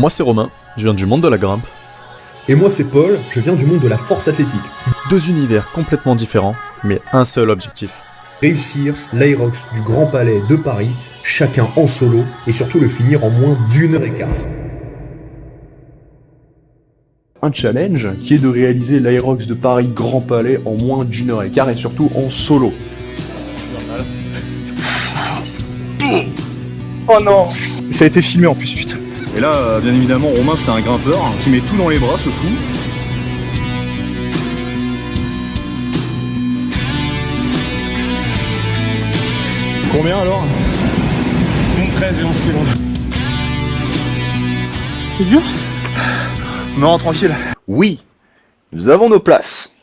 Moi c'est Romain, je viens du monde de la grimpe. Et moi c'est Paul, je viens du monde de la force athlétique. Deux univers complètement différents, mais un seul objectif. Réussir l'Aerox du Grand Palais de Paris, chacun en solo, et surtout le finir en moins d'1h15. Un challenge qui est de réaliser l'Aerox de Paris Grand Palais en moins d'1h15 et surtout en solo. Oh non! Ça a été filmé en plus, putain. Et là, bien évidemment, Romain c'est un grimpeur qui met tout dans les bras, ce fou. Combien alors? 13 et 11 secondes. C'est dur? Non, tranquille. Oui, nous avons nos places.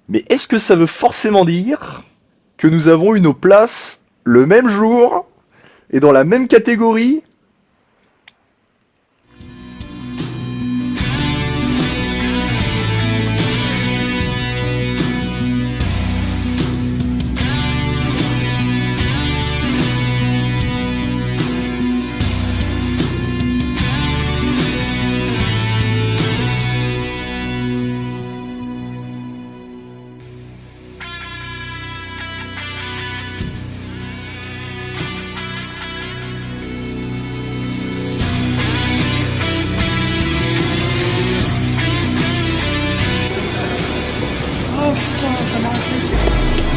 Mais est-ce que ça veut forcément dire que nous avons eu nos places le même jour et dans la même catégorie?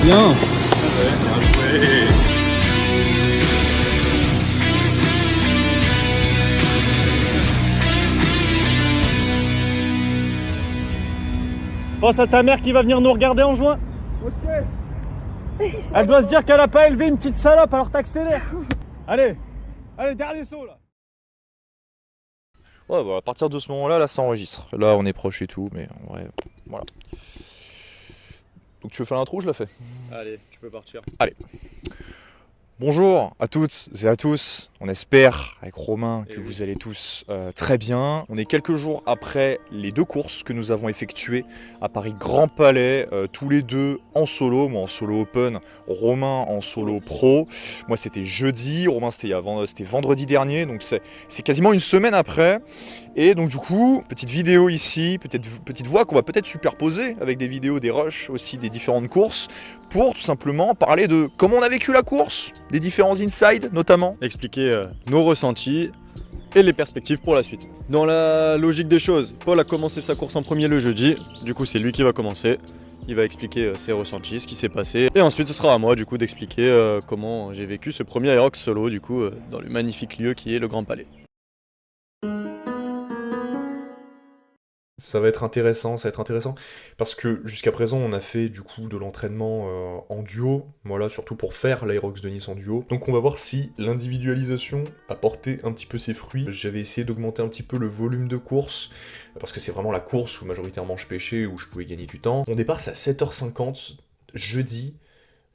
Bien. Pense à ta mère qui va venir nous regarder en juin. Ok. Elle doit se dire qu'elle a pas élevé une petite salope, alors t'accélères. Allez, dernier saut là. Ouais, bah, à partir de ce moment-là, là, ça enregistre. Là, on est proche et tout, mais en vrai, voilà. Donc tu veux faire l'intro ou je la fais? Allez, tu peux partir. Allez. Bonjour à toutes et à tous, on espère avec Romain que vous allez tous très bien. On est quelques jours après les deux courses que nous avons effectuées à Paris Grand Palais, tous les deux en solo, moi en solo open, Romain en solo pro. Moi c'était jeudi, Romain c'était vendredi dernier, donc c'est quasiment une semaine après. Et donc du coup, petite vidéo ici, petite voix qu'on va peut-être superposer avec des vidéos des rushs aussi des différentes courses pour tout simplement parler de comment on a vécu la course, des différents insides notamment. Expliquer nos ressentis et les perspectives pour la suite. Dans la logique des choses, Paul a commencé sa course en premier le jeudi, du coup c'est lui qui va commencer. Il va expliquer ses ressentis, ce qui s'est passé. Et ensuite ce sera à moi du coup d'expliquer comment j'ai vécu ce premier Aerox solo du coup dans le magnifique lieu qui est le Grand Palais. Ça va être intéressant, parce que jusqu'à présent on a fait du coup de l'entraînement en duo, voilà, surtout pour faire l'Aerox de Nice en duo. Donc on va voir si l'individualisation a porté un petit peu ses fruits. J'avais essayé d'augmenter un petit peu le volume de course, parce que c'est vraiment la course où majoritairement je pêchais, où je pouvais gagner du temps. Mon départ c'est à 7h50, jeudi.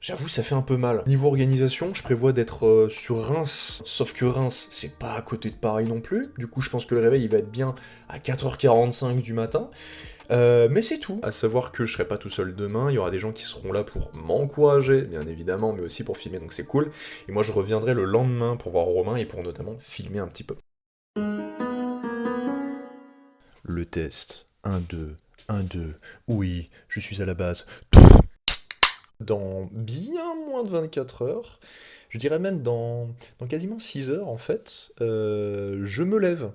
J'avoue, ça fait un peu mal. Niveau organisation, je prévois d'être sur Reims, sauf que Reims, c'est pas à côté de Paris non plus. Du coup, je pense que le réveil, il va être bien à 4h45 du matin. Mais c'est tout. À savoir que je serai pas tout seul demain, il y aura des gens qui seront là pour m'encourager, bien évidemment, mais aussi pour filmer, donc c'est cool. Et moi, je reviendrai le lendemain pour voir Romain et pour notamment filmer un petit peu. Le test. 1, 2, 1, 2. Oui, je suis à la base. Dans bien moins de 24 heures, je dirais même dans quasiment 6 heures en fait, je me lève.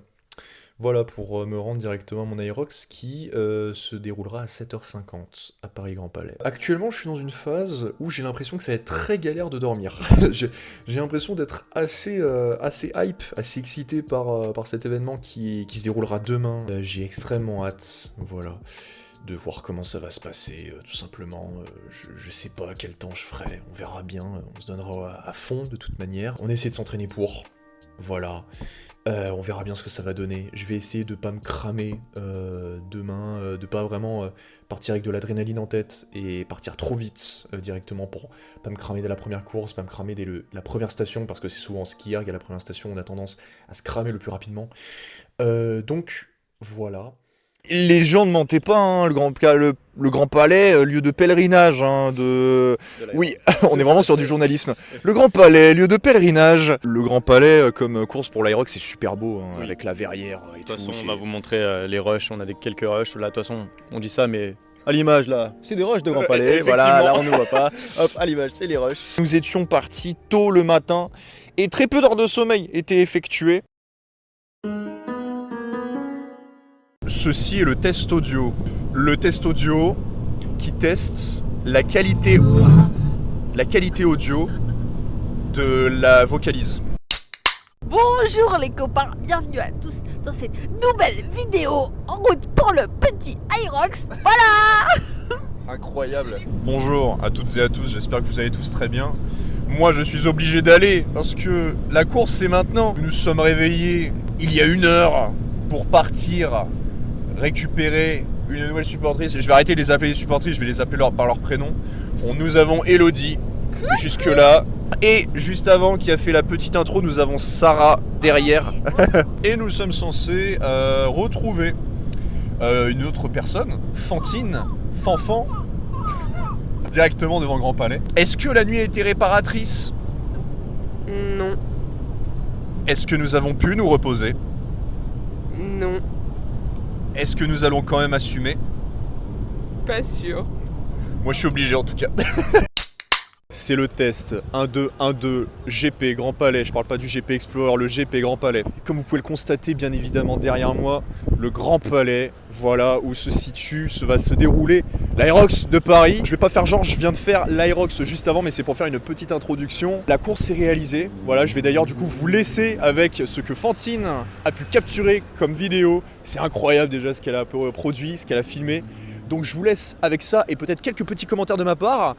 Voilà, pour me rendre directement à mon Aerox qui se déroulera à 7h50 à Paris Grand Palais. Actuellement, je suis dans une phase où j'ai l'impression que ça va être très galère de dormir. J'ai l'impression d'être assez hype, assez excité par cet événement qui se déroulera demain. J'ai extrêmement hâte, voilà, de voir comment ça va se passer, tout simplement. Je sais pas quel temps je ferai, on verra bien, on se donnera à fond de toute manière. On essaie de s'entraîner pour, voilà. On verra bien ce que ça va donner. Je vais essayer de pas me cramer demain, de pas vraiment partir avec de l'adrénaline en tête et partir trop vite directement pour pas me cramer dès la première course, pas me cramer dès la première station, parce que c'est souvent en ski erg, à la première station on a tendance à se cramer le plus rapidement. Donc voilà. Les gens ne mentaient pas, hein, le Grand Palais, lieu de pèlerinage, hein, Oui, on est vraiment sur du journalisme. Le Grand Palais, lieu de pèlerinage. Le Grand Palais, comme course pour l'Aerox, c'est super beau, hein, Oui. avec la verrière et De toute tout. façon, c'est- on va vous montrer les rushs, on a quelques rushs. Là, de toute façon, on dit ça, mais à l'image, là, c'est des rushs de Grand Palais. Voilà, là, on ne voit pas. Hop, à l'image, c'est les rushs. Nous étions partis tôt le matin et très peu d'heures de sommeil étaient effectuées. Ceci est le test audio. Le test audio qui teste la qualité audio de la vocalise. Bonjour les copains, bienvenue à tous dans cette nouvelle vidéo en route pour le petit Aerox. Voilà. Incroyable. Bonjour à toutes et à tous, j'espère que vous allez tous très bien. Moi je suis obligé d'aller parce que la course c'est maintenant. Nous sommes réveillés il y a 1 heure pour partir récupérer une nouvelle supportrice. Je vais arrêter de les appeler les supportrices, je vais les appeler par leur prénom. Nous avons Elodie jusque là. Et juste avant qui a fait la petite intro, nous avons Sarah derrière. Et nous sommes censés retrouver une autre personne, Fantine, Fanfan, directement devant le Grand Palais. Est-ce que la nuit a été réparatrice? Non, Est-ce que nous avons pu nous reposer? non, Est-ce que nous allons quand même assumer? pas sûr. Moi je suis obligé en tout cas. C'est le test 1-2-1-2 GP Grand Palais, je parle pas du GP Explorer, le GP Grand Palais. Comme vous pouvez le constater bien évidemment derrière moi, le Grand Palais, voilà où va se dérouler l'Aerox de Paris. Je vais pas faire genre je viens de faire l'Aerox juste avant, mais c'est pour faire une petite introduction. La course est réalisée, voilà, je vais d'ailleurs du coup vous laisser avec ce que Fantine a pu capturer comme vidéo. C'est incroyable déjà ce qu'elle a produit, ce qu'elle a filmé. Donc je vous laisse avec ça et peut-être quelques petits commentaires de ma part.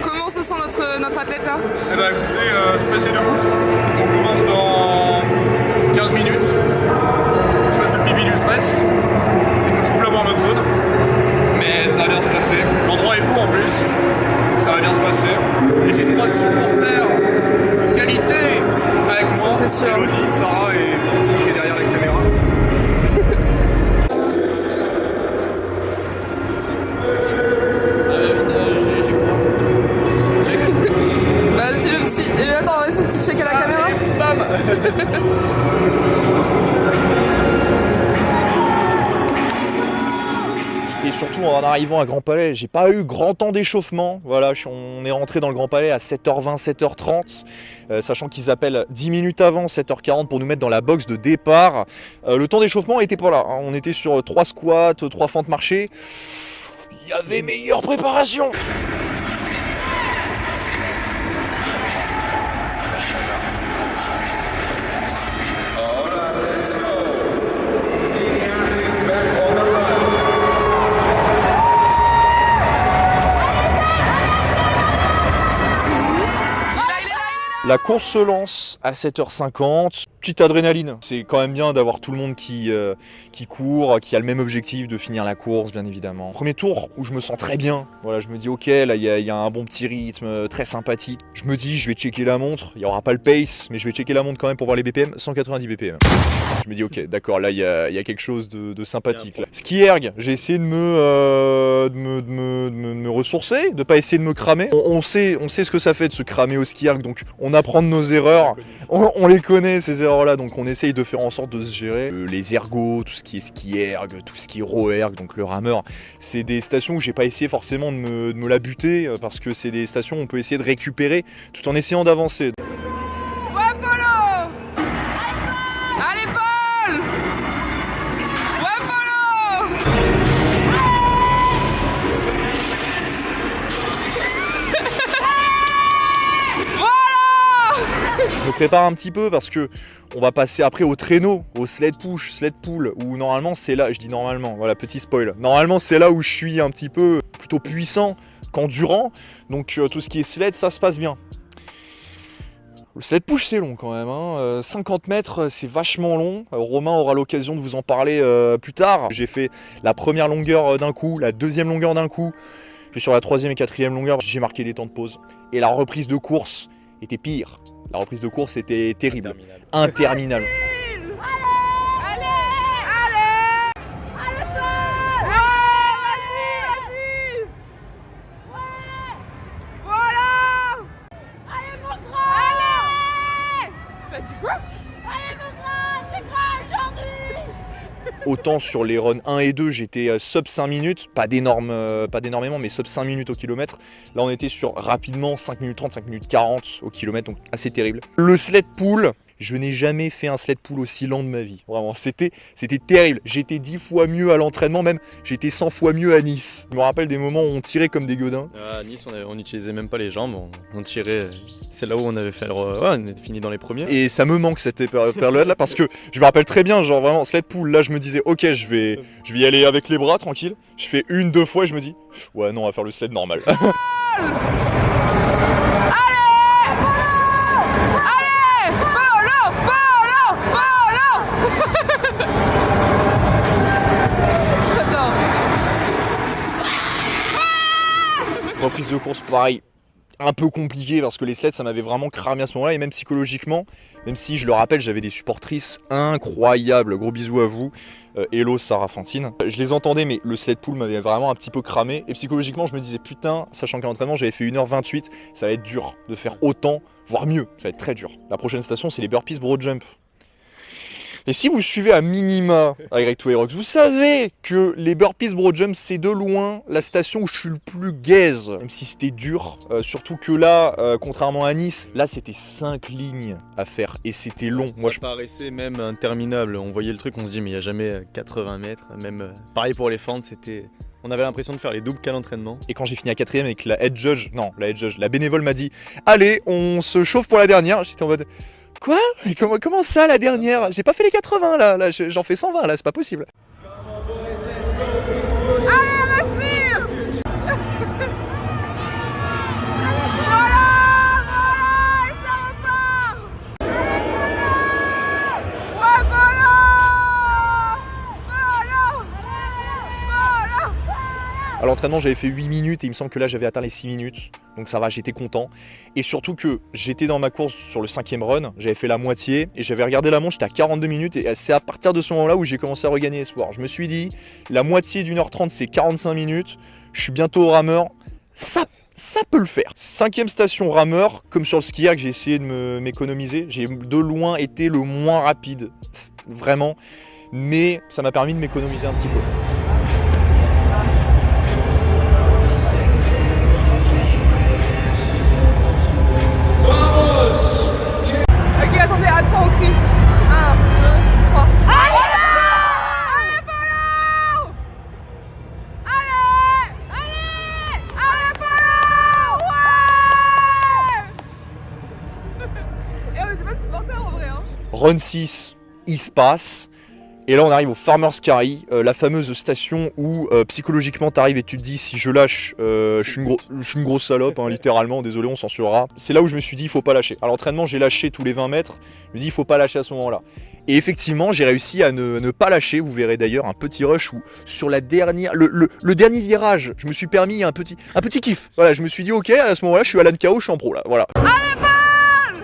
Comment se sent notre athlète là? Eh ben écoutez, stressé de ouf. On commence dans 15 minutes. Faut que je fasse le pipi du stress. Et que je trouve la bonne autre zone. Mais ça va bien se passer. L'endroit est beau en plus. Donc ça va bien se passer. Et j'ai 3 supporters de qualité avec moi. Ça, c'est sûr. Elodie, Sarah et Fantine qui est derrière la caméra. Vas-y le petit. Attends, vas-y, petit check à la caméra. Bam. Et surtout en arrivant à Grand Palais, j'ai pas eu grand temps d'échauffement. Voilà, on est rentré dans le Grand Palais à 7h20, 7h30, sachant qu'ils appellent 10 minutes avant, 7h40 pour nous mettre dans la box de départ. Le temps d'échauffement était pas là, hein. On était sur 3 squats, 3 fentes marchées. Il y avait meilleure préparation. La course se lance à 7h50, petite adrénaline. C'est quand même bien d'avoir tout le monde qui court, qui a le même objectif de finir la course, bien évidemment. Premier tour où je me sens très bien. Voilà, je me dis ok, là il y a un bon petit rythme, très sympathique. Je me dis je vais checker la montre, il n'y aura pas le pace, mais je vais checker la montre quand même pour voir les BPM, 190 BPM. Je me dis ok, d'accord, là il y a quelque chose de sympathique. Là. Ski erg, j'ai essayé de me ressourcer, de pas essayer de me cramer. On sait ce que ça fait de se cramer au ski erg, donc on apprend de nos erreurs. On les connaît ces erreurs-là, donc on essaye de faire en sorte de se gérer. Les ergots, tout ce qui est ski erg, tout ce qui est row erg, donc le rameur, c'est des stations où j'ai pas essayé forcément de me la buter parce que c'est des stations où on peut essayer de récupérer tout en essayant d'avancer. Ouais, Polo. Allez, Paul. Ouais, Polo. Je me prépare un petit peu parce que on va passer après au traîneau, au sled push, sled pull, où normalement c'est là, je dis normalement, voilà petit spoil, normalement c'est là où je suis un petit peu plutôt puissant qu'endurant, donc tout ce qui est sled ça se passe bien. Le sled push c'est long quand même, hein. 50 mètres c'est vachement long. Romain aura l'occasion de vous en parler plus tard. J'ai fait la première longueur d'un coup, la deuxième longueur d'un coup, puis sur la troisième et quatrième longueur j'ai marqué des temps de pause. Et la reprise de course était pire. La reprise de course était terrible, interminable. Autant sur les runs 1 et 2, j'étais sub 5 minutes, pas d'énormément, mais sub 5 minutes au kilomètre. Là, on était sur rapidement 5 minutes 30, 5 minutes 40 au kilomètre, donc assez terrible. Le sled pull, je n'ai jamais fait un sled pull aussi lent de ma vie. Vraiment, c'était terrible. J'étais 10 fois mieux à l'entraînement, même j'étais 100 fois mieux à Nice. Je me rappelle des moments où on tirait comme des godins. À Nice, on n'utilisait même pas les jambes, on tirait. C'est là où on avait fait on est fini dans les premiers. Et ça me manque cette période-là parce que je me rappelle très bien, genre vraiment, sled pull, là je me disais, ok, je vais y aller avec les bras tranquille. Je fais 1-2 fois et je me dis, ouais, non, on va faire le sled normal. Reprise de course, pareil, un peu compliqué parce que les sleds ça m'avait vraiment cramé à ce moment-là et même psychologiquement, même si je le rappelle j'avais des supportrices incroyables, gros bisous à vous, hello Sarah Fantine. Je les entendais mais le sled pull m'avait vraiment un petit peu cramé et psychologiquement je me disais putain, sachant qu'à l'entraînement j'avais fait 1h28, ça va être dur de faire autant, voire mieux, ça va être très dur. La prochaine station c'est les burpees broad jump. Et si vous suivez à minima avec Aerox, vous savez que les burpees broad jump, c'est de loin la station où je suis le plus gaze. Même si c'était dur, surtout que là, contrairement à Nice, là c'était 5 lignes à faire et c'était long. Moi, je paraissais même interminable. On voyait le truc, on se dit mais il n'y a jamais 80 mètres. Même pareil pour les fentes, c'était... On avait l'impression de faire les doubles qu'à l'entraînement. Et quand j'ai fini à 4ème et que la bénévole m'a dit « Allez, on se chauffe pour la dernière », j'étais en mode « Quoi ? Comment ça la dernière ? J'ai pas fait les 80 là j'en fais 120 là, c'est pas possible. » À l'entraînement, j'avais fait 8 minutes et il me semble que là, j'avais atteint les 6 minutes. Donc ça va, j'étais content. Et surtout que j'étais dans ma course sur le 5e run, j'avais fait la moitié et j'avais regardé la montre, j'étais à 42 minutes et c'est à partir de ce moment-là où j'ai commencé à regagner espoir. Je me suis dit, la moitié d'1h30, c'est 45 minutes, je suis bientôt au rameur, ça peut le faire. 5e station rameur, comme sur le skier que j'ai essayé de m'économiser, j'ai de loin été le moins rapide, vraiment, mais ça m'a permis de m'économiser un petit peu. Attendez, à 3 au cri. 1, 2, 3. Allez, Polo! Allez, Polo! Ouais! Et on était pas de supporters en vrai, hein. Run 6, il se passe. Et là on arrive au Farmer's Carry, la fameuse station où psychologiquement t'arrives et tu te dis si je lâche, je suis une grosse salope, hein, littéralement, désolé on censurera. C'est là où je me suis dit il faut pas lâcher. À l'entraînement j'ai lâché tous les 20 mètres, je me dis il faut pas lâcher à ce moment-là. Et effectivement j'ai réussi à ne pas lâcher, vous verrez d'ailleurs un petit rush où sur la dernière, le dernier virage, je me suis permis un petit kiff. Voilà, je me suis dit ok, à ce moment-là je suis Alan Kao, je suis en pro là, voilà. Allez, Paul!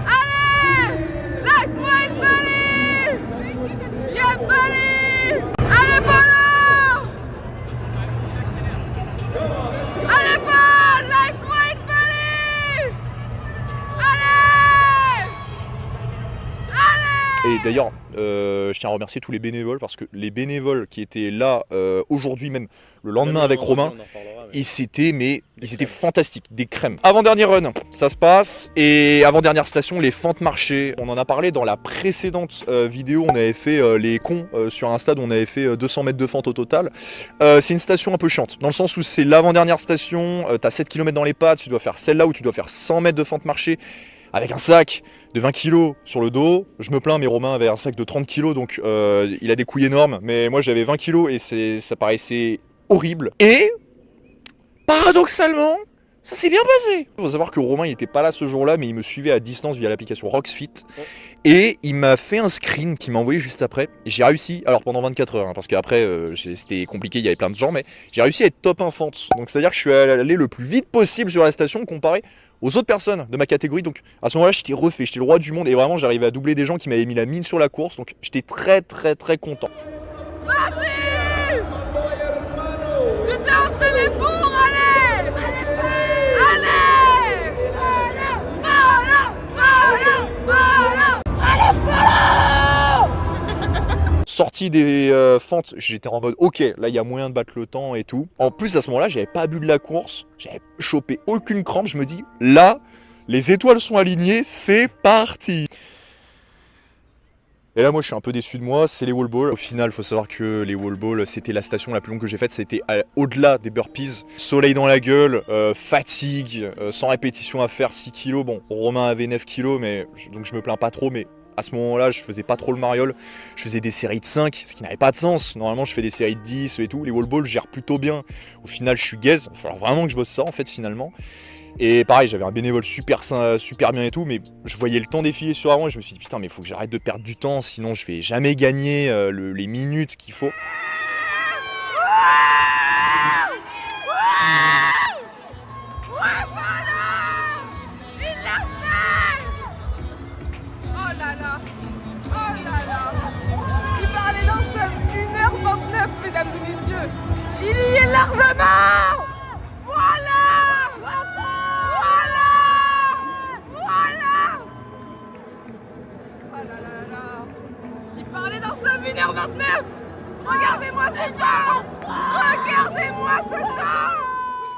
Allez! Lâche-toi une balle! Y'a balle! Allez, Polo! Allez, Paul! Lâche-toi une balle! Allez! Allez! Et d'ailleurs, je tiens à remercier tous les bénévoles parce que les bénévoles qui étaient là aujourd'hui même, le lendemain avec Romain, ils étaient fantastiques, des crèmes. Avant-dernier run, ça se passe, et avant-dernière station, les fentes marchées. On en a parlé dans la précédente vidéo, on avait fait les cons sur un stade où on avait fait 200 mètres de fente au total. C'est une station un peu chiante, dans le sens où c'est l'avant-dernière station, t'as 7 km dans les pattes, tu dois faire celle-là où tu dois faire 100 mètres de fente marchée, avec un sac de 20 kg sur le dos. Je me plains, mais Romain avait un sac de 30 kg, donc il a des couilles énormes, mais moi j'avais 20 kg et ça paraissait horrible. Et paradoxalement, Ça s'est bien passé. Il faut savoir que Romain il était pas là ce jour-là, mais il me suivait à distance via l'application Roxfit. Et il m'a fait un screen qu'il m'a envoyé juste après. Et j'ai réussi, alors pendant 24 heures, hein, parce qu'après c'était compliqué, il y avait plein de gens, mais j'ai réussi à être top 1 fente. Donc c'est-à-dire que je suis allé le plus vite possible sur la station comparé aux autres personnes de ma catégorie. Donc à ce moment-là, j'étais refait, j'étais le roi du monde et vraiment j'arrivais à doubler des gens qui m'avaient mis la mine sur la course. Donc j'étais très content. Vas-y! Tu t'es entraîné pour, allez! Allez! Sorti des fentes, j'étais en mode ok, là il y a moyen de battre le temps et tout. En plus à ce moment-là, j'avais pas bu de la course, j'avais chopé aucune crampe, je me dis là, les étoiles sont alignées, c'est parti. Et là moi je suis un peu déçu de moi, c'est les wall balls. Au final, il faut savoir que les wall balls, c'était la station la plus longue que j'ai faite, c'était au-delà des burpees. Soleil dans la gueule, fatigue, sans répétition à faire, 6 kilos. Bon, Romain avait 9 kilos, donc je me plains pas trop, mais à ce moment-là, je faisais pas trop le mariole. Je faisais des séries de 5, ce qui n'avait pas de sens. Normalement, je fais des séries de 10 et tout. Les wall balls, je gère plutôt bien. Au final, je suis gaze. Il va falloir vraiment que je bosse ça, en fait, finalement. Et pareil, j'avais un bénévole super bien et tout, mais je voyais le temps défiler sur avant et je me suis dit putain, mais il faut que j'arrête de perdre du temps, sinon je vais jamais gagner les minutes qu'il faut. Mesdames et messieurs, il y est largement. Voilà. Oh là là là. Il parlait dans 5 1h29. Regardez-moi ce temps. Regardez-moi ce temps.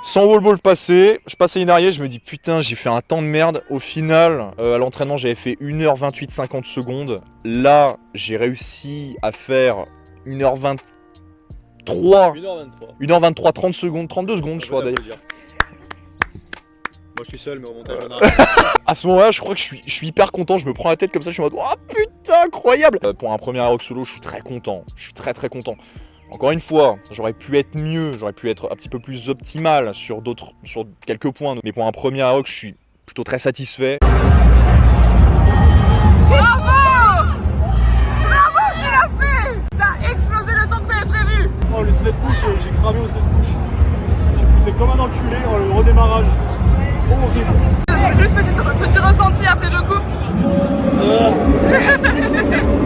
Sans wall ball passé, je passais une arrière, je me dis putain j'ai fait un temps de merde. Au final, à l'entraînement j'avais fait 1h28 50 secondes. Là j'ai réussi à faire 1h23. 1h23, 30 secondes, 32 secondes, je crois d'ailleurs. Moi je suis seul, mais au montage À ce moment-là, je crois que je suis hyper content. Je me prends la tête comme ça, je suis en mode oh putain, incroyable. Pour un premier Aerox solo, je suis très content. Je suis très content. Encore une fois, j'aurais pu être mieux, j'aurais pu être un petit peu plus optimal sur quelques points. Mais pour un premier Aerox, je suis plutôt très satisfait. Oh, le sled push, j'ai cramé au sled push. J'ai poussé comme un enculé, le redémarrage. Horrible. Juste petit ressenti après le coup.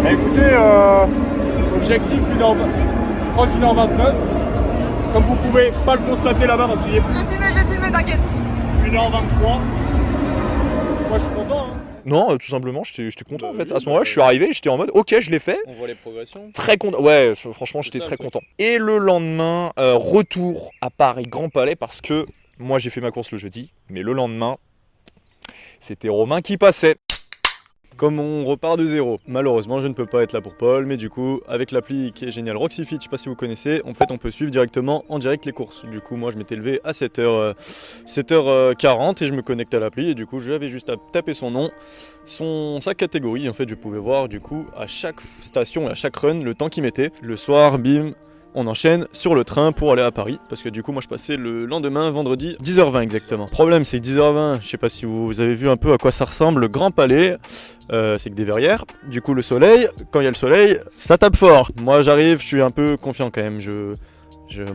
Écoutez, objectif proche 1h29. Comme vous pouvez pas le constater là-bas parce qu'il est plus. J'ai filmé, t'inquiète. 1h23. Moi je suis content. Hein. Non, tout simplement, j'étais content en fait. À ce moment-là, je suis arrivé, j'étais en mode ok, je l'ai fait. On voit les progressions. Très content. Ouais, franchement, j'étais très content. Et le lendemain, retour à Paris Grand Palais parce que moi j'ai fait ma course le jeudi, mais le lendemain, c'était Romain qui passait. Comme on repart de zéro, malheureusement je ne peux pas être là pour Paul, mais du coup avec l'appli qui est géniale Roxifit, je sais pas si vous connaissez, en fait on peut suivre directement en direct les courses. Du coup moi je m'étais levé à 7h40 et je me connecte à l'appli et du coup j'avais juste à taper son nom, sa catégorie, en fait je pouvais voir du coup à chaque station et à chaque run le temps qu'il mettait. Le soir, bim, on enchaîne sur le train pour aller à Paris, parce que du coup moi je passais le lendemain, vendredi, 10h20 exactement. Problème c'est que 10h20, je sais pas si vous avez vu un peu à quoi ça ressemble, le Grand Palais, c'est que des verrières, du coup le soleil, quand il y a le soleil, ça tape fort. Moi j'arrive, je suis un peu confiant quand même,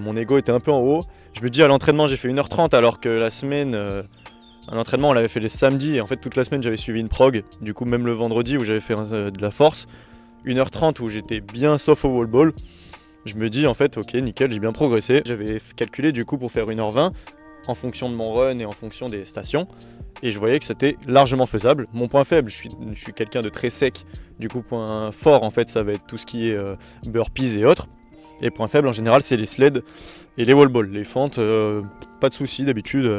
mon ego était un peu en haut, je me dis à l'entraînement j'ai fait 1h30 alors que la semaine... à l'entraînement on l'avait fait les samedis et en fait toute la semaine j'avais suivi une prog, du coup même le vendredi où j'avais fait de la force, 1h30 où j'étais bien sauf au wall ball. Je me dis en fait ok nickel, j'ai bien progressé. J'avais calculé du coup pour faire 1h20 en fonction de mon run et en fonction des stations et je voyais que c'était largement faisable. Mon point faible, je suis quelqu'un de très sec, du coup point fort en fait ça va être tout ce qui est burpees et autres. Et point faible en général c'est les sleds et les wall balls. Les fentes, pas de soucis d'habitude,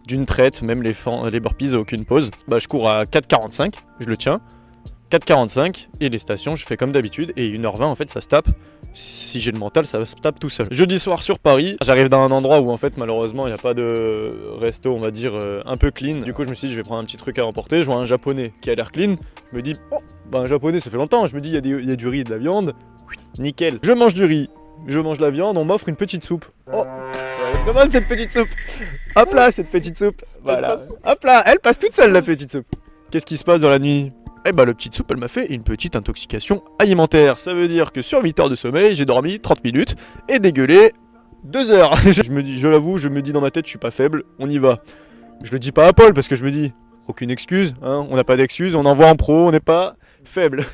d'une traite, même les burpees aucune pause. Bah, je cours à 4,45, je le tiens. 4,45 et les stations je fais comme d'habitude et 1h20 en fait ça se tape. Si j'ai le mental ça se tape tout seul. Jeudi soir sur Paris, j'arrive dans un endroit où en fait malheureusement il n'y a pas de resto on va dire un peu clean. Du coup je me suis dit je vais prendre un petit truc à emporter, je vois un japonais qui a l'air clean, je me dis oh bah un japonais ça fait longtemps, je me dis il y a du riz et de la viande, nickel. Je mange du riz, je mange de la viande, on m'offre une petite soupe. Oh Je demande cette petite soupe. Hop là, cette petite soupe. Voilà. Hop là, elle passe toute seule la petite soupe. Qu'est-ce qui se passe dans la nuit? Eh bah, la petite soupe, elle m'a fait une petite intoxication alimentaire. Ça veut dire que sur 8 heures de sommeil, j'ai dormi 30 minutes et dégueulé 2 heures. Je l'avoue, je me dis dans ma tête, je suis pas faible, on y va. Je le dis pas à Paul parce que je me dis, aucune excuse, hein, on n'a pas d'excuse, on envoie en pro, on n'est pas faible.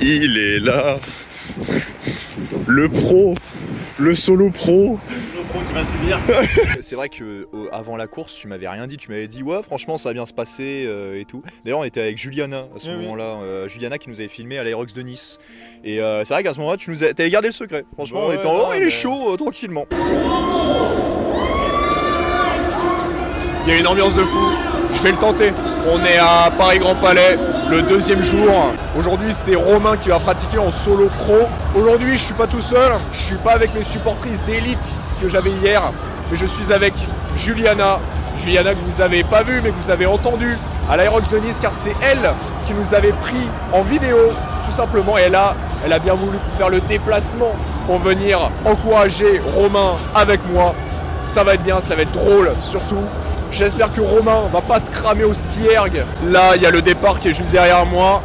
Il est là, le pro, le solo pro. C'est vrai que avant la course, tu m'avais rien dit. Tu m'avais dit ouais, franchement, ça va bien se passer et tout. D'ailleurs, on était avec Juliana à ce moment-là. Juliana qui nous avait filmé à l'Aerox de Nice. Et c'est vrai qu'à ce moment-là, t'avais gardé le secret. Franchement, on était en il est chaud, tranquillement. Il y a une ambiance de fou. Je vais le tenter. On est à Paris Grand Palais, le 2e jour. Aujourd'hui, c'est Romain qui va pratiquer en solo pro. Aujourd'hui, je suis pas tout seul. Je suis pas avec mes supportrices d'élite que j'avais hier, mais je suis avec Juliana. Juliana que vous avez pas vue, mais que vous avez entendue à l'Aerox de Nice, car c'est elle qui nous avait pris en vidéo, tout simplement. Et là, elle a bien voulu faire le déplacement pour venir encourager Romain avec moi. Ça va être bien, ça va être drôle, surtout. J'espère que Romain va pas se cramer au ski erg. Là, il y a le départ qui est juste derrière moi.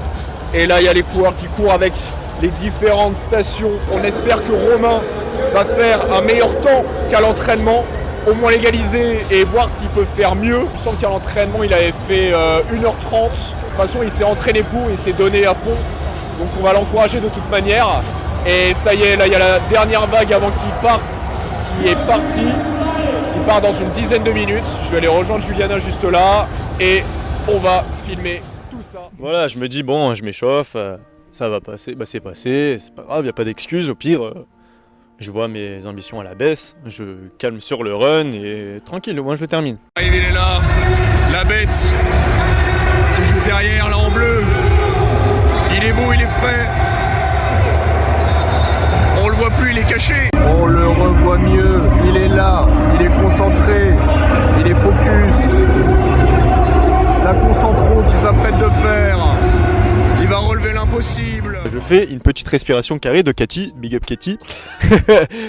Et là, il y a les coureurs qui courent avec les différentes stations. On espère que Romain va faire un meilleur temps qu'à l'entraînement. Au moins l'égaliser et voir s'il peut faire mieux. Il me semble qu'à l'entraînement, il avait fait 1h30. De toute façon, il s'est entraîné pour, il s'est donné à fond. Donc on va l'encourager de toute manière. Et ça y est, là, il y a la dernière vague avant qu'il parte, qui est partie. Il part dans une dizaine de minutes. Je vais aller rejoindre Juliana juste là et on va filmer tout ça. Voilà, je me dis bon, je m'échauffe, ça va passer, bah c'est passé, c'est pas grave, y a pas d'excuse. Au pire, je vois mes ambitions à la baisse, je calme sur le run et tranquille, au moins je termine. Il est là, la bête qui est juste derrière, là en bleu. Il est beau, il est frais. On le voit plus, il est caché. On le revoit mieux, il est là, il est concentré, il est focus. La concentro qui s'apprête de faire, il va relever l'impossible. Je fais une petite respiration carrée de Cathy, big up Cathy.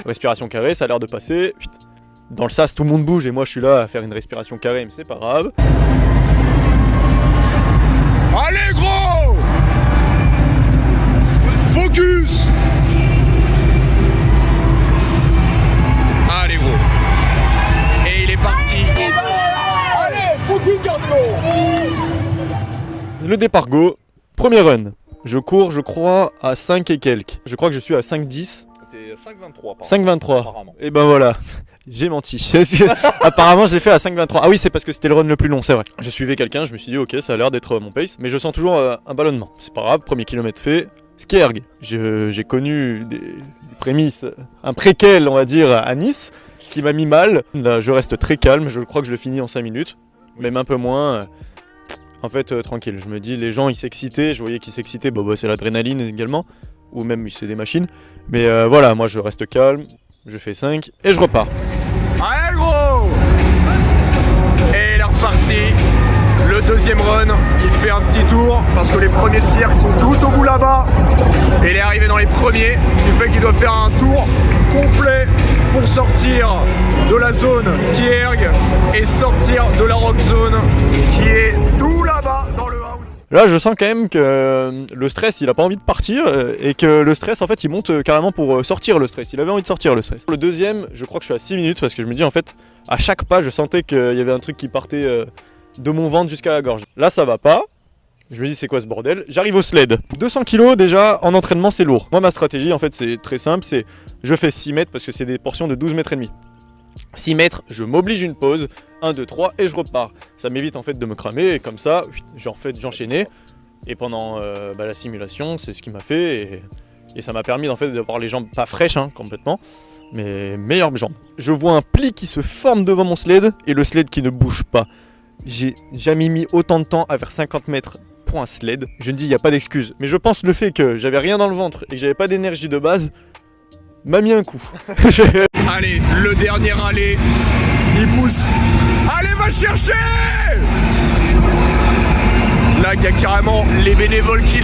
Respiration carrée, ça a l'air de passer. Dans le sas, tout le monde bouge et moi je suis là à faire une respiration carrée, mais c'est pas grave. Allez gros! Focus! Allez gros! Et il est parti! Allez, focus garçon! Le départ go, premier run. Je cours, je crois, à 5 et quelques. Je crois que je suis à 5,10. T'es 5,23. 5,23. Apparemment. Et ben voilà, j'ai menti. Apparemment, j'ai fait à 5,23. Ah oui, c'est parce que c'était le run le plus long, c'est vrai. Je suivais quelqu'un, je me suis dit, ok, ça a l'air d'être mon pace, mais je sens toujours un ballonnement. C'est pas grave, premier kilomètre fait. Ski erg. J'ai connu des prémices, un préquel, on va dire, à Nice, qui m'a mis mal. Là, je reste très calme, je crois que je le finis en 5 minutes, même un peu moins. En fait, tranquille, je me dis, les gens ils s'excitaient, je voyais qu'ils s'excitaient, bah, c'est l'adrénaline également, ou même c'est des machines. Mais voilà, moi je reste calme, je fais 5 et je repars. Allez gros! Et il est reparti. Le deuxième run, il fait un petit tour parce que les premiers skieurs sont tout au bout là-bas. Et il est arrivé dans les premiers, ce qui fait qu'il doit faire un tour complet pour sortir de la zone ski erg et sortir de la rock zone qui est tout là-bas dans le out. Là, je sens quand même que le stress, il a pas envie de partir et que le stress, en fait, il monte carrément pour sortir le stress. Il avait envie de sortir le stress. Le deuxième, je crois que je suis à 6 minutes parce que je me dis, en fait, à chaque pas, je sentais qu'il y avait un truc qui partait de mon ventre jusqu'à la gorge. Là, ça va pas. Je me dis, c'est quoi ce bordel? J'arrive au sled. 200 kg déjà, en entraînement, c'est lourd. Moi, ma stratégie, en fait, c'est très simple. C'est je fais 6 mètres parce que c'est des portions de 12 mètres et demi. 6 mètres, je m'oblige une pause, 1, 2, 3 et je repars. Ça m'évite en fait de me cramer et comme ça, j'enchaînais. Et pendant la simulation, c'est ce qui m'a fait et ça m'a permis en fait d'avoir les jambes pas fraîches complètement, mais meilleures jambes. Je vois un pli qui se forme devant mon sled et le sled qui ne bouge pas. J'ai jamais mis autant de temps à faire 50 mètres pour un sled. Je ne dis il n'y a pas d'excuse, mais je pense le fait que j'avais rien dans le ventre et que j'avais pas d'énergie de base m'a mis un coup. Allez, le dernier aller, il pousse. Allez, va chercher! Là, blague, il y a carrément les bénévoles qui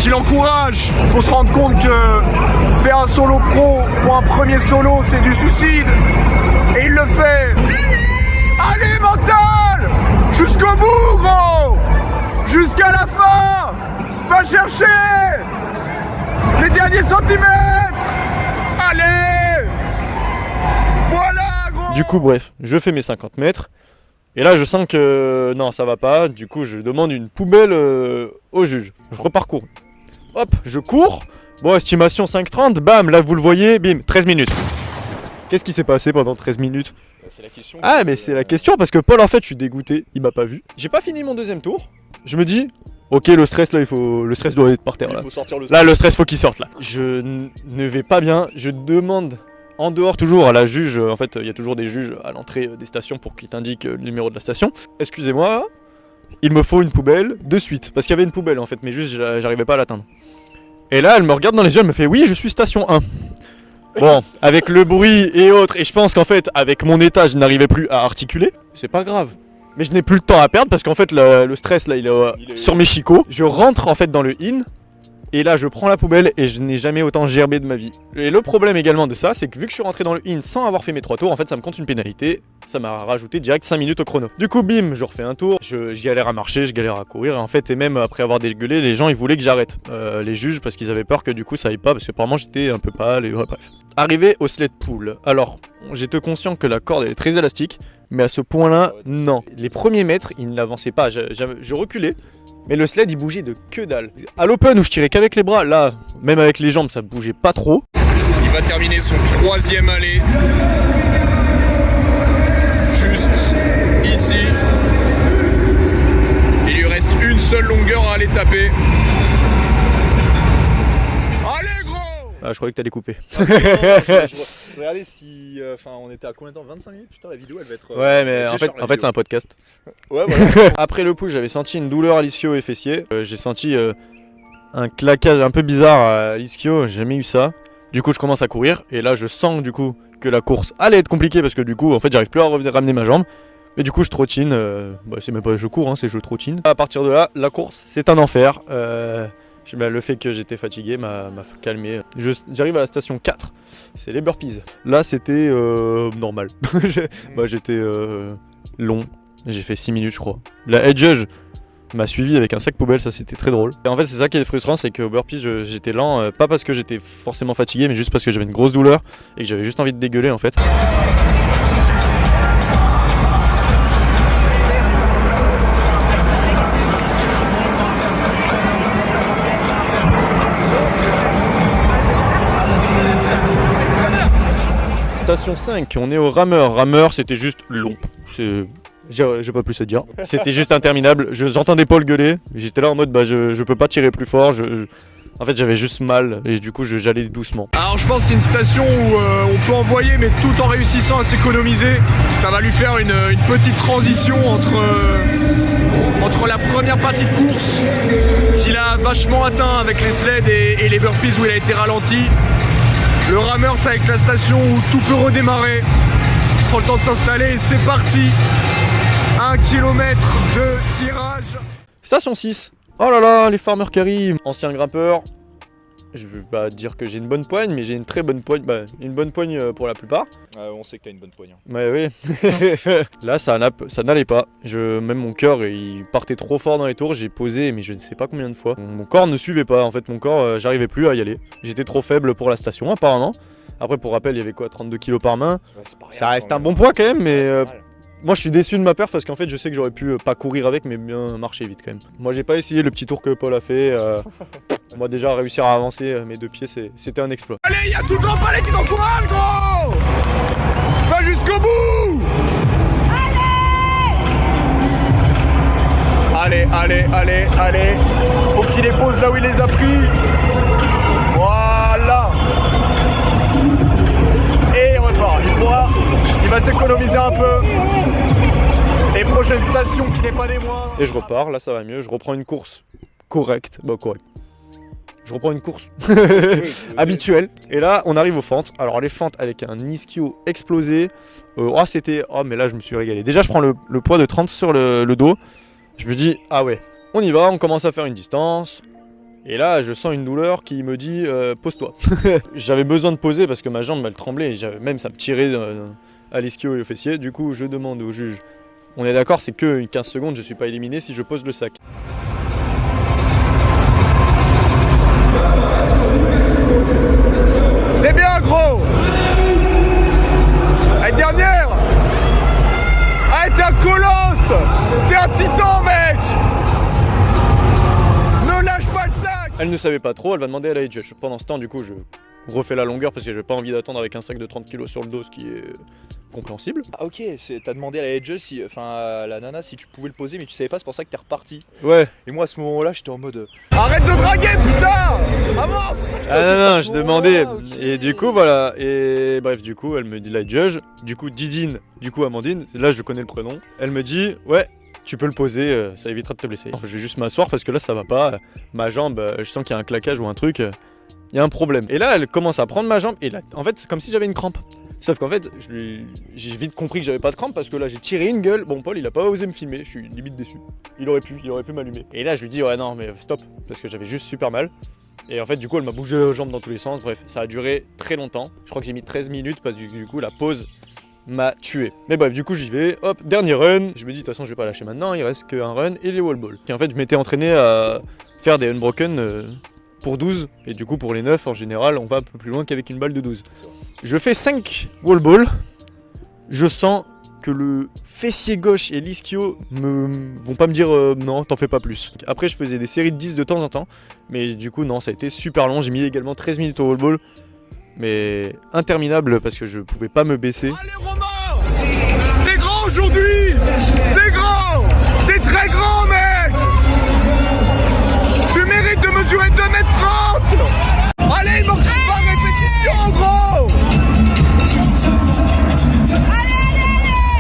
l'encouragent. Il faut se rendre compte que faire un solo pro pour un premier solo, c'est du suicide. Et il le fait. Allez, mental! Jusqu'au bout, gros! Jusqu'à la fin! Va chercher! Les derniers centimètres! Allez! Voilà, gros! Du coup, bref, je fais mes 50 mètres. Et là, je sens que non, ça va pas. Du coup, je demande une poubelle au juge. Je reparcours. Hop, je cours. Bon, estimation 5,30. Bam, là, vous le voyez. Bim, 13 minutes. Qu'est-ce qui s'est passé pendant 13 minutes? C'est la question. Ah, mais c'est la question parce que Paul, en fait, je suis dégoûté. Il m'a pas vu. J'ai pas fini mon deuxième tour. Je me dis, ok, le stress, là, le stress doit être par terre. Là, Il faut sortir le là le stress, faut qu'il sorte, là. Je ne vais pas bien. Je demande en dehors toujours à la juge. En fait, il y a toujours des juges à l'entrée des stations pour qu'ils t'indiquent le numéro de la station. Excusez-moi, il me faut une poubelle de suite. Parce qu'il y avait une poubelle, en fait, mais juste, j'arrivais pas à l'atteindre. Et là, elle me regarde dans les yeux, elle me fait, oui, je suis station 1. Bon, avec le bruit et autres, et je pense qu'en fait, avec mon état, je n'arrivais plus à articuler. C'est pas grave. Mais je n'ai plus le temps à perdre parce qu'en fait, le stress, là, il est sur mes chicots. Je rentre en fait dans le in, et là, je prends la poubelle et je n'ai jamais autant gerbé de ma vie. Et le problème également de ça, c'est que vu que je suis rentré dans le in sans avoir fait mes 3 tours, en fait, ça me compte une pénalité. Ça m'a rajouté direct 5 minutes au chrono. Du coup, bim, je refais un tour. J'y galère à marcher, je galère à courir. Et en fait, et même après avoir dégueulé, les gens, ils voulaient que j'arrête. Les juges, parce qu'ils avaient peur que du coup, ça aille pas, parce que apparemment, j'étais un peu pâle et ouais, bref. Arrivé au sled pull. Alors, j'étais conscient que la corde elle est très élastique, mais à ce point-là, non. Les premiers mètres, ils n'avançaient pas. Je reculais. Mais le sled il bougeait de que dalle. À l'open où je tirais qu'avec les bras, là, même avec les jambes, ça bougeait pas trop. Il va terminer son 3e aller. Juste ici. Il lui reste une seule longueur à aller taper. Allez, gros! Ah, je croyais que t'allais couper. Je regardais si. Enfin, on était à combien de temps? 25 minutes? Putain, la vidéo elle va être. Ouais, mais en fait c'est un podcast. Ouais, voilà. Après le push, j'avais senti une douleur à l'ischio et fessier. J'ai senti un claquage un peu bizarre à l'ischio, j'ai jamais eu ça. Du coup, je commence à courir et là, je sens du coup que la course allait être compliquée parce que du coup, en fait, j'arrive plus à ramener ma jambe. Mais du coup, je trottine. C'est même pas je cours, hein, c'est je trottine. À partir de là, la course, c'est un enfer. Le fait que j'étais fatigué m'a calmé. J'arrive à la station 4, c'est les burpees. Là c'était normal. J'étais long, j'ai fait 6 minutes je crois. La head judge m'a suivi avec un sac poubelle, ça c'était très drôle. Et en fait c'est ça qui est frustrant, c'est qu'au burpees j'étais lent, pas parce que j'étais forcément fatigué, mais juste parce que j'avais une grosse douleur et que j'avais juste envie de dégueuler en fait. Station 5, on est au rameur. Rameur, c'était juste long. J'ai pas plus à dire. C'était juste interminable. J'entendais Paul gueuler. J'étais là en mode, je peux pas tirer plus fort. En fait, j'avais juste mal et du coup, j'allais doucement. Alors, je pense que c'est une station où on peut envoyer, mais tout en réussissant à s'économiser. Ça va lui faire une petite transition entre la première partie de course, qu'il a vachement atteint avec les sleds et les burpees où il a été ralenti. Le rameur, c'est avec la station où tout peut redémarrer. Prends le temps de s'installer et c'est parti. 1 km de tirage. Station 6. Oh là là, les farmers carry. Ancien grimpeur. Je veux pas dire que j'ai une bonne poigne, mais j'ai une très bonne poigne. Une bonne poigne pour la plupart. On sait que t'as une bonne poigne. Ouais, oui. Là, ça n'allait pas. Même mon cœur, il partait trop fort dans les tours. J'ai posé, mais je ne sais pas combien de fois. Mon corps ne suivait pas. En fait, mon corps, j'arrivais plus à y aller. J'étais trop faible pour la station, apparemment. Après, pour rappel, il y avait quoi, 32 kilos par main. Ouais, ça reste un bon poids quand même, mais moi, je suis déçu de ma perf parce qu'en fait, je sais que j'aurais pu pas courir avec, mais bien marcher vite quand même. Moi, j'ai pas essayé le petit tour que Paul a fait. Moi, déjà, réussir à avancer mes 2 pieds, c'était un exploit. Allez, il y a tout le grand palais qui t'encourage, gros! Va jusqu'au bout! Allez! Faut qu'il les pose là où il les a pris. Voilà! Et on repart. Il va s'économiser un peu. Et prochaine station qui n'est pas des moindres. Et je repars, là ça va mieux, je reprends une course correcte. Je reprends une course habituelle. Et là, on arrive aux fentes. Alors les fentes avec un ischio explosé. Mais là je me suis régalé. Déjà je prends le poids de 30 sur le dos. Je me dis, ah ouais, on y va, on commence à faire une distance. Et là, je sens une douleur qui me dit, pose-toi. J'avais besoin de poser parce que ma jambe, elle tremblait. Et même ça me tirait à l'ischio et au fessier. Du coup, je demande au juge, on est d'accord, c'est que 15 secondes, je suis pas éliminé si je pose le sac. C'est bien, gros. Allez, dernière. Allez, t'es un colosse. T'es un titan, mec. Ne lâche pas le sac. Elle ne savait pas trop, elle va demander à la head judge. Pendant ce temps, du coup, je refais la longueur parce que j'ai pas envie d'attendre avec un sac de 30 kg sur le dos, ce qui est compréhensible. Ah ok, t'as demandé à la head judge, à la nana, si tu pouvais le poser, mais tu savais pas, c'est pour ça que t'es reparti. Ouais. Et moi à ce moment-là, j'étais en mode... Arrête de draguer, putain. Avance. Ah non, je demandais. Et du coup, voilà. Et bref, du coup, elle me dit la judge. Du coup, Didine, du coup, Amandine, là, je connais le prénom. Elle me dit, ouais, tu peux le poser, ça évitera de te blesser. Enfin, je vais juste m'asseoir parce que là, ça va pas. Ma jambe, je sens qu'il y a un claquage ou un truc. Il y a un problème. Et là, elle commence à prendre ma jambe. Et là, en fait, c'est comme si j'avais une crampe. Sauf qu'en fait, j'ai vite compris que j'avais pas de crampe parce que là, j'ai tiré une gueule. Bon, Paul, il a pas osé me filmer. Je suis limite déçu. Il aurait pu m'allumer. Et là, je lui dis, ouais, non, mais stop. Parce que j'avais juste super mal. Et en fait, du coup, elle m'a bougé la jambe dans tous les sens. Bref, ça a duré très longtemps. Je crois que j'ai mis 13 minutes parce que du coup, la pause m'a tué. Mais bref, du coup, j'y vais. Hop, dernier run. Je me dis, de toute façon, je vais pas lâcher maintenant. Il reste qu'un run et les wall balls. Et en fait, je m'étais entraîné à faire des unbroken pour 12. Et du coup, pour les 9, en général, on va un peu plus loin qu'avec une balle de 12. Je fais 5 wall balls. Je sens que le fessier gauche et l'ischio vont pas me dire non, t'en fais pas plus. Après, je faisais des séries de 10 de temps en temps. Mais du coup, non, ça a été super long. J'ai mis également 13 minutes au wall ball. Mais interminable parce que je pouvais pas me baisser. Allez, Romain. T'es grand aujourd'hui. T'es grand. T'es très grand, mec. Tu mérites de mesurer 2m30. Allez, il manque pas répétition, gros.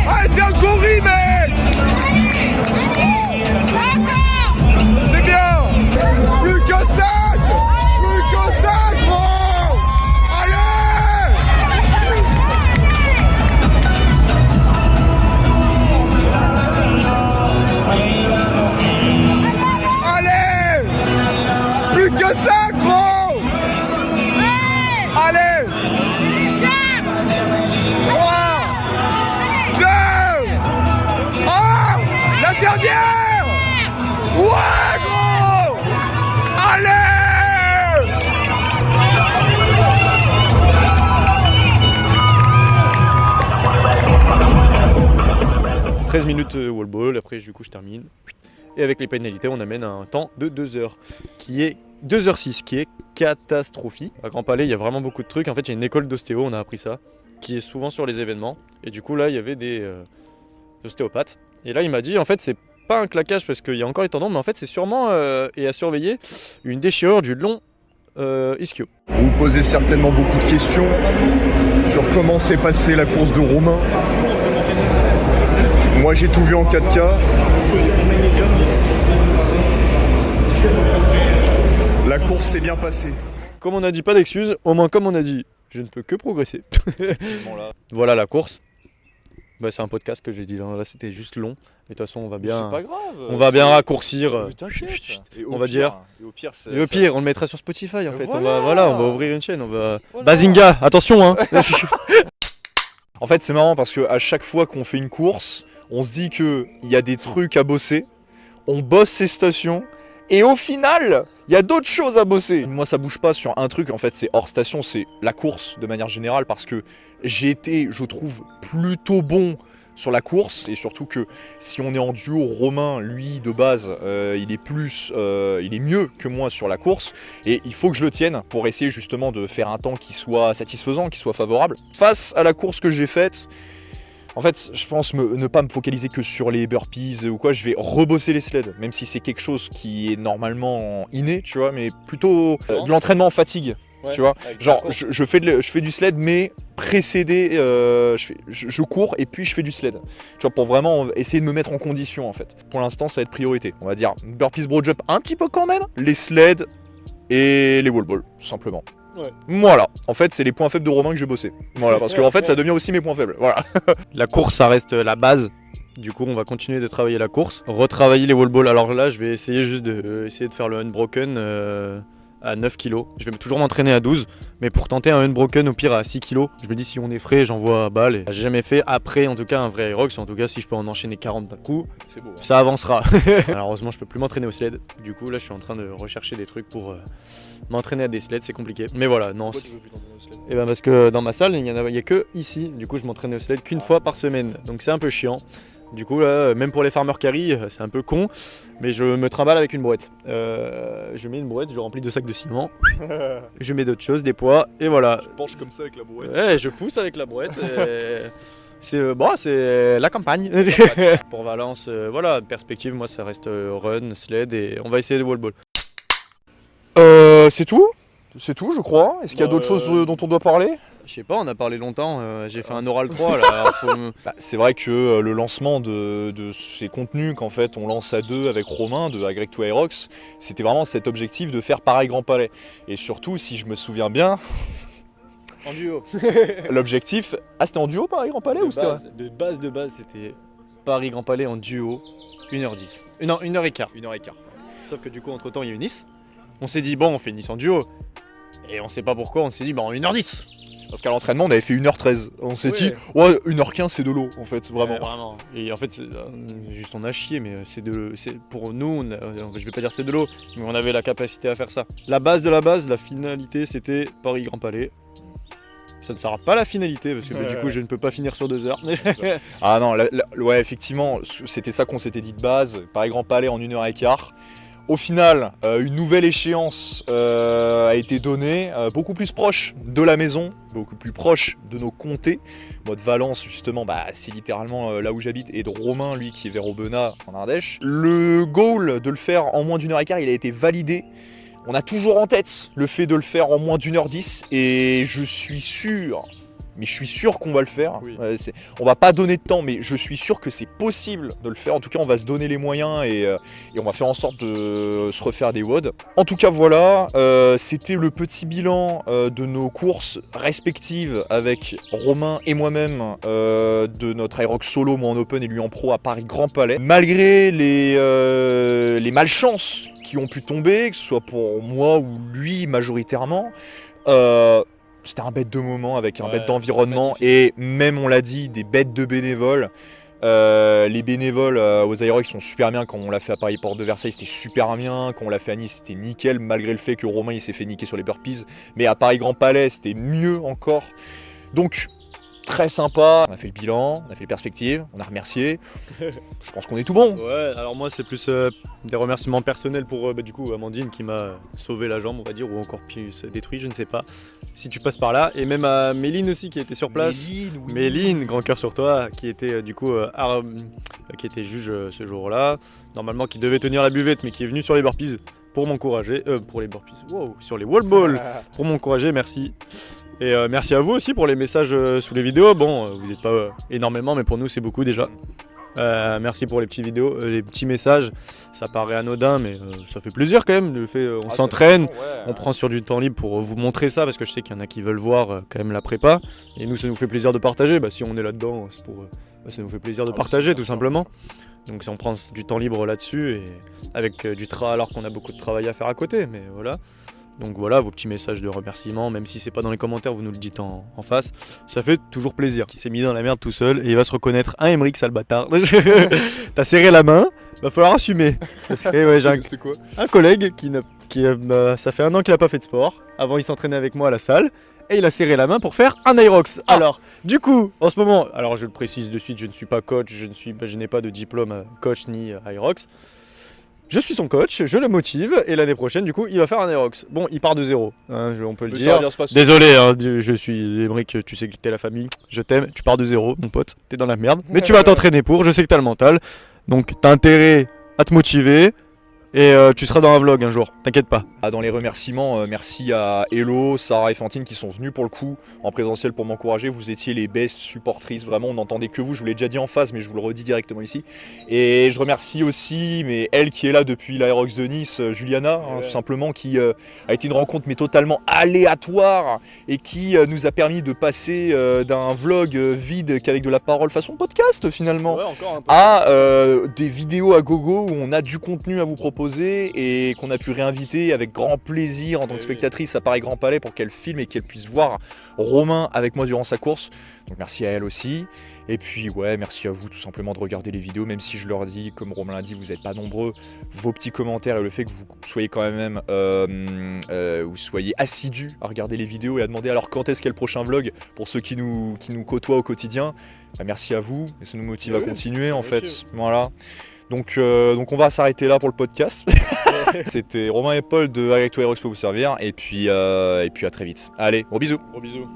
Allez, t'es un gorille, mec. C'est bien. Plus que 5. Plus que 5, gros. Allez. Allez. Plus que 5, gros. Allez. 3, 2, 1, la dernière. Ouais, gros. Allez. 13 minutes wall ball, après du coup je termine. Et avec les pénalités, on amène un temps de 2 heures, qui est 2h06, qui est catastrophique. À Grand Palais, il y a vraiment beaucoup de trucs. En fait, il y a une école d'ostéo, on a appris ça, qui est souvent sur les événements. Et du coup, là, il y avait des ostéopathes. Et là, il m'a dit, en fait, c'est pas un claquage parce qu'il y a encore les tendons, mais en fait, c'est sûrement, et à surveiller, une déchirure du long ischio. Vous vous posez certainement beaucoup de questions sur comment s'est passée la course de Romain. Moi, j'ai tout vu en 4K. La course s'est bien passée. Comme on a dit pas d'excuses, au moins comme on a dit, je ne peux que progresser. Voilà la course. Bah, c'est un podcast que j'ai dit là, c'était juste long. Mais de toute façon, on va bien, C'est pas grave. on va bien raccourcir. T'inquiète. On va dire. Et au pire, Et au pire, on le mettra sur Spotify en fait. Voilà. On va ouvrir une chaîne. Bazinga, attention hein. En fait, c'est marrant parce qu'à chaque fois qu'on fait une course, on se dit qu'il y a des trucs à bosser, on bosse ces stations, et au final, il y a d'autres choses à bosser. Moi, ça bouge pas sur un truc, en fait, c'est hors station, c'est la course de manière générale, parce que j'ai été, je trouve, plutôt bon sur la course, et surtout que si on est en duo, Romain, lui, de base, il est mieux que moi sur la course, et il faut que je le tienne pour essayer justement de faire un temps qui soit satisfaisant, qui soit favorable. Face à la course que j'ai faite, en fait, je pense ne pas me focaliser que sur les burpees ou quoi, je vais rebosser les sleds, même si c'est quelque chose qui est normalement inné, tu vois, mais plutôt de l'entraînement en fatigue. Ouais, tu vois, genre je fais du sled mais précédé, je cours et puis je fais du sled. Tu vois, pour vraiment essayer de me mettre en condition en fait. Pour l'instant, ça va être priorité. On va dire burpees bro jump un petit peu quand même, les sleds et les wall balls, tout simplement. Ouais. Voilà, en fait c'est les points faibles de Romain que j'ai bossé. Voilà, parce que en fait ça devient aussi mes points faibles. Voilà. La course ça reste la base Du coup, on va continuer de travailler la course, retravailler les wall balls. Alors là, je vais essayer juste de faire le unbroken à 9 kg. Je vais toujours m'entraîner à 12, mais pour tenter un unbroken au pire à 6 kg, je me dis si on est frais, j'envoie à balle. J'ai jamais fait après, en tout cas, un vrai Aerox. En tout cas, si je peux en enchaîner 40 d'un coup, C'est beau. ça avancera. Malheureusement, je peux plus m'entraîner au sled. Du coup, là, je suis en train de rechercher des trucs pour m'entraîner à des sleds. C'est compliqué. Mais voilà, non. Et ben parce que dans ma salle, il y a que ici. Du coup, je m'entraînais au sled qu'une fois par semaine. Donc c'est un peu chiant. Du coup, là, même pour les farmer carry, c'est un peu con. Mais je me trimballe avec une brouette. Je mets une brouette, je remplis 2 sacs de ciment. Je mets d'autres choses, des poids, et voilà. Je penche comme ça avec la brouette. Ouais, je pousse avec la brouette. C'est bon, c'est la campagne. Pour Valence, voilà, perspective, moi ça reste run, sled et on va essayer de wall ball. C'est tout? C'est tout, je crois. Est-ce qu'il y a d'autres choses dont on doit parler? Je sais pas, on a parlé longtemps, j'ai fait un oral 3 là. Alors C'est vrai que le lancement de ces contenus qu'en fait on lance à 2 avec Romain de Agreg to Aerox, c'était vraiment cet objectif de faire pareil Grand Palais. Et surtout, si je me souviens bien, en duo. l'objectif... Ah, c'était en duo pareil Grand Palais ou c'était... De base, c'était Paris Grand Palais en duo, 1h10. Non, 1h15. 1h15. Sauf que du coup, entre temps, il y a eu Nice. On s'est dit, bon, on fait Nice en duo. Et on sait pas pourquoi, on s'est dit, bah en 1h10. Parce qu'à l'entraînement, on avait fait 1h13. On s'est dit, ouais, 1h15, c'est de l'eau, en fait, vraiment. Vraiment. Et en fait, juste on a chié, mais pour nous, je vais pas dire c'est de l'eau, mais on avait la capacité à faire ça. La base de la base, la finalité, c'était Paris Grand Palais. Ça ne sera pas la finalité, parce que du coup, je ne peux pas finir sur 2 heures. Ah non, ouais, effectivement, c'était ça qu'on s'était dit de base. Paris Grand Palais en 1h15. Au final, une nouvelle échéance a été donnée, beaucoup plus proche de la maison, beaucoup plus proche de nos comtés. Moi de Valence, justement, c'est littéralement là où j'habite, et de Romain, lui, qui est vers Aubenas, en Ardèche. Le goal de le faire en moins d'1h15, il a été validé. On a toujours en tête le fait de le faire en moins d'1h10, et je suis sûr... Mais je suis sûr qu'on va le faire. Oui. On va pas donner de temps, mais je suis sûr que c'est possible de le faire. En tout cas, on va se donner les moyens et on va faire en sorte de se refaire des WOD. En tout cas, voilà, c'était le petit bilan de nos courses respectives avec Romain et moi-même de notre Aerox solo, moi en open et lui en pro à Paris Grand Palais. Malgré les malchances qui ont pu tomber, que ce soit pour moi ou lui majoritairement, c'était un bête de moment avec un bête d'environnement et même, on l'a dit, des bêtes de bénévoles. Les bénévoles aux Aerox sont super bien. Quand on l'a fait à Paris Porte de Versailles, c'était super bien. Quand on l'a fait à Nice, c'était nickel, malgré le fait que Romain il s'est fait niquer sur les burpees. Mais à Paris Grand Palais, c'était mieux encore. Donc, très sympa. On a fait le bilan, on a fait les perspectives, on a remercié. Je pense qu'on est tout bon. Ouais, alors moi c'est plus des remerciements personnels pour du coup Amandine qui m'a sauvé la jambe, on va dire, ou encore plus détruit, je ne sais pas. Si tu passes par là, et même à Méline aussi qui était sur place. Méline, grand cœur sur toi, qui était du coup qui était juge ce jour-là, normalement qui devait tenir la buvette mais qui est venu sur les burpees pour m'encourager, pour les burpees, wow, sur les wall balls pour m'encourager, merci. Et merci à vous aussi pour les messages sous les vidéos. Bon, vous n'êtes pas énormément, mais pour nous c'est beaucoup déjà. Merci pour les petites vidéos, les petits messages. Ça paraît anodin, mais ça fait plaisir quand même. Le fait, on s'entraîne, on prend sur du temps libre pour vous montrer ça, parce que je sais qu'il y en a qui veulent voir quand même la prépa. Et nous, ça nous fait plaisir de partager. Si on est là-dedans, c'est pour, ça nous fait plaisir de partager tout simplement. Donc si on prend du temps libre là-dessus, et avec du travail, alors qu'on a beaucoup de travail à faire à côté, mais voilà. Donc voilà, vos petits messages de remerciement, même si c'est pas dans les commentaires, vous nous le dites en face. Ça fait toujours plaisir. Qui s'est mis dans la merde tout seul et il va se reconnaître. Un Emeric, sale bâtard. T'as serré la main, va falloir assumer. Et ouais, j'ai un collègue ça fait 1 an qu'il a pas fait de sport. Avant, il s'entraînait avec moi à la salle. Et il a serré la main pour faire un Aerox. Alors, du coup, en ce moment, alors je le précise de suite, je ne suis pas coach, je n'ai pas de diplôme coach ni Aerox. Je suis son coach, je le motive, et l'année prochaine, du coup, il va faire un Aerox. Bon, il part de zéro, hein, on peut le dire. Désolé, hein, je suis Emeric, tu sais que t'es la famille, je t'aime, tu pars de zéro, mon pote, t'es dans la merde. Mais tu vas t'entraîner pour, je sais que t'as le mental. Donc, t'as intérêt à te motiver, Et tu seras dans un vlog un jour, t'inquiète pas. Dans les remerciements, merci à Hello, Sarah et Fantine qui sont venus pour le coup en présentiel pour m'encourager. Vous étiez les best supportrices, vraiment on n'entendait que vous, je vous l'ai déjà dit en face mais je vous le redis directement ici. Et je remercie aussi elle qui est là depuis l'Aerox de Nice, Juliana, tout simplement, qui a été une rencontre mais totalement aléatoire et qui nous a permis de passer d'un vlog vide qu'avec de la parole façon podcast finalement, à des vidéos à gogo où on a du contenu à vous proposer et qu'on a pu réinviter avec grand plaisir en tant que spectatrice à Paris Grand Palais pour qu'elle filme et qu'elle puisse voir Romain avec moi durant sa course. Donc merci à elle aussi. Et puis ouais, merci à vous tout simplement de regarder les vidéos, même si je leur dis, comme Romain l'a dit, vous n'êtes pas nombreux. Vos petits commentaires et le fait que vous soyez quand même vous soyez assidus à regarder les vidéos et à demander alors quand est-ce qu'est le prochain vlog pour ceux qui nous côtoient au quotidien. Bah, merci à vous et ça nous motive à continuer en fait. Voilà. Donc on va s'arrêter là pour le podcast. C'était Romain et Paul de Avec toi Aerox peut vous servir et puis à très vite. Allez, gros bisous. Gros bisous.